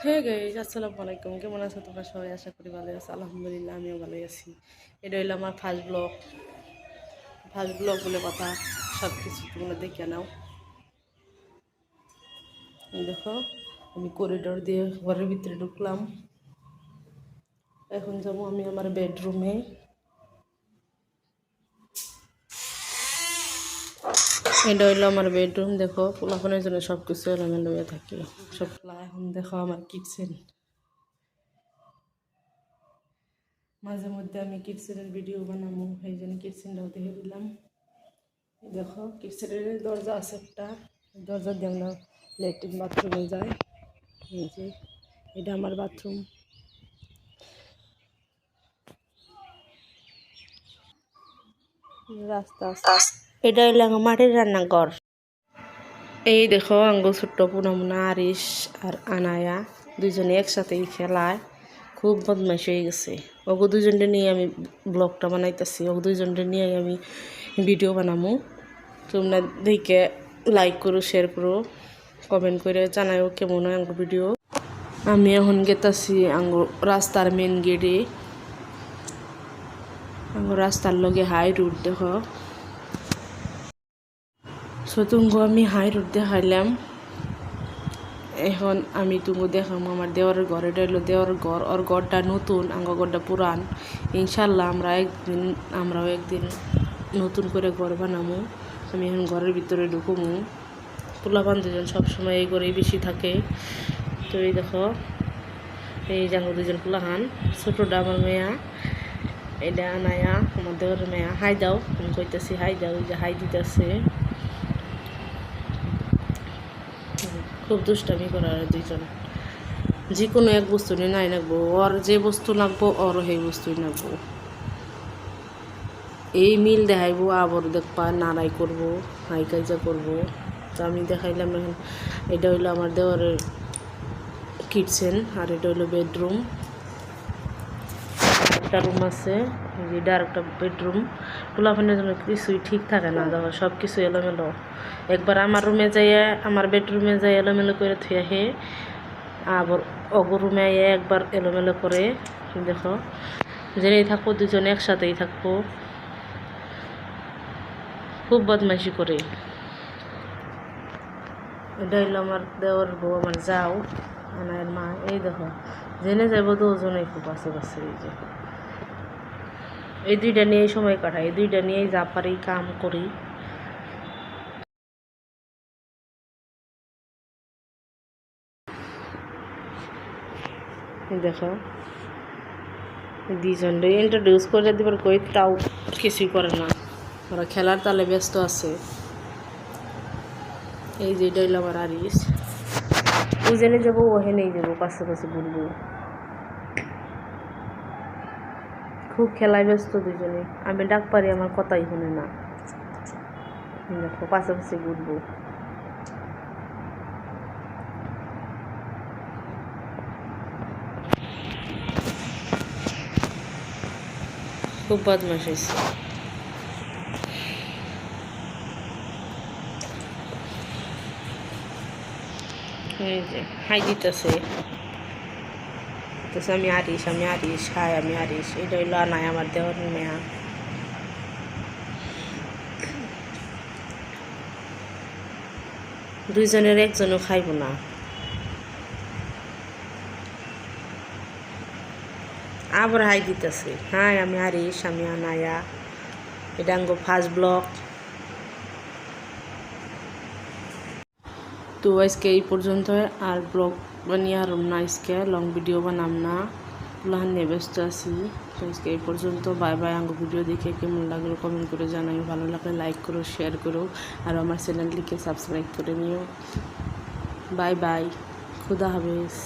Hey guys, আসসালামু আলাইকুম। কেমন আছো তোমরা সবাই? আশা করি ভালো আছো। আলহামদুলিল্লাহ, আমিও ভালোই আছি। এটা হইলো আমার ফার্স্ট ব্লগ বলে কথা। সব কিছু তোমরা দেখে নাও। দেখো, আমি করিডোর দিয়ে ঘরের ভিতরে ঢুকলাম। এখন যাবো আমি আমার বেডরুমে। এটা হইলো আমার বেডরুম। দেখো, পোলাপনের জন্য সব কিছু এলোমেলো হয়ে থাকে সব। এখন দেখো আমার কিচেন। মাঝে মধ্যে আমি কিচেনের ভিডিও বানাবো, এই জন্য কিচেনটাও দেখে দিলাম। দেখো, কিচেনের দরজা আছে একটা, দরজা দিয়ে আমরা ল্যাট্রিন বাথরুমে যাই। এই যে এটা আমার বাথরুম। রাস্তা এটা হইলো মাটির রান্নাঘর। এই দেখো, আঙ্গো ছোট্ট পুনামুনা আরিশ আর আনায়া দুজনে একসাথেই খেলায়। খুব বদমাইশ হয়ে গেছে। ওগো দুজনকে নিয়ে আমি ব্লগটা বানাইতেছি। ওগো দুজনকে নিয়ে আমি ভিডিও বানাবো। তোমরা দেখে লাইক করো, শেয়ার করো, কমেন্ট করে জানাও কেমন হয় আঙ্গো ভিডিও। আমি এখন গেতাছি আঙ্গো রাস্তার মেন গেটে। আঙ্গো রাস্তার লগে হাই রোড। দেখো, তুমগো আমি হাই রোড দেখাইলাম। এখন আমি তুমি দেখাম আমার দেওয়ারের ঘর। এটা হলো দেওয়ারের ঘর। ওর ঘরটা নতুন, আঙ্গো ঘরটা পুরান। ইনশাল্লাহ আমরাও একদিন নতুন করে ঘর বানাবো। আমি এখন ঘরের ভিতরে ঢুকবো। পোলাপান দুজন সবসময় এই ঘরেই বেশি থাকে। তো এই দেখো, এই যে আমার দুজন পোলাহান। ছোটোটা আমার মেয়া, এটা আনায়া আমার দেওয়ারের মেয়া। হাই দাও, আমি কইতেছি হাই দাও। এই যে হাই দিতেছে। খুব দুষ্টামি করার দুইজন। যে কোনো এক বস্তু নিয়ে নাই লাগবো। ওর যে বস্তু লাগবো ওরও সেই বস্তুই লাগবো। এই মিল দেখাইবো, আবার দেখবা নাড়াই করবো, হাই কাজা করবো। তো আমি দেখাইলাম এখন। এটা হইলো আমার দেওয়ারের কিচেন, আর এটা হইলো বেডরুম। একটা রুম আছে, এটা আর একটা বেডরুম। পোলাপানের জন্য কিছুই ঠিক থাকে না। দেখো, সব কিছু এলোমেলো। একবার আমার রুমে যাইয়া, আমার বেডরুমে যাই এলোমেলো করে থুয়ে হে, আবার অগো রুমে একবার এলোমেলো করে। দেখো, যেই থাকবো দুজনে একসাথেই থাকবো। খুব বদমাইশি করে। এটা হইলো আমার দেওয়ার বউ, আমার যাও আনায়ের মা। এই দেখো, জেনে যাবো দুজনেই খুব আশেপাশে। এই যে এই দুইটা নিয়েই সময় কাটাই, এই দুইটা নিয়েই যা পারি কাম করি। দেখো, দুইজনকে ইন্ট্রোডিউস করে দিবার কই, তাও কিছুই করে না। ওরা খেলার তালে ব্যস্ত আছে। এই যে এটা হইলো আমার আরিস। ওইজনে যাবো, ওহেনেই যাবো, কাছে কাছে ঘুরবো। খুব খেলায় ব্যস্ত দুজনে। আমি ডাক পারি, আমার কথাই শুনে না। দেখো, পাশাপাশি ঘুরবো। খুব বদমাশ হয়েছে। এই যে হাই দিতেছে, আমি আরিস, হাই, আমি আরিস। এটা হইলো আনায় আমার দেওয়ার মেয়া। দুইজনের একজনও খাইব না। আবার হাই দিতেছে, হাই, আমি আরিস, আমি আনায়া। এটা আঙ্গো ফার্স্ট ব্লগ। তো আজকে এই পর্যন্ত। আর ব্লগ বানিয়ে আর না, আজকে লং ভিডিও বানাম না, পুলাহান নিয়ে ব্যস্ত আছি। তো আজকে এই পর্যন্ত। Bye bye. আঙ্গো ভিডিও দেখে কেমন লাগলো কমেন্ট করে জানাই। ভালো লাগলে লাইক করো, শেয়ার করো, আর আমার চ্যানেলটিকে সাবস্ক্রাইব করে নিও। বাই বাই, খুদা হাফেজ।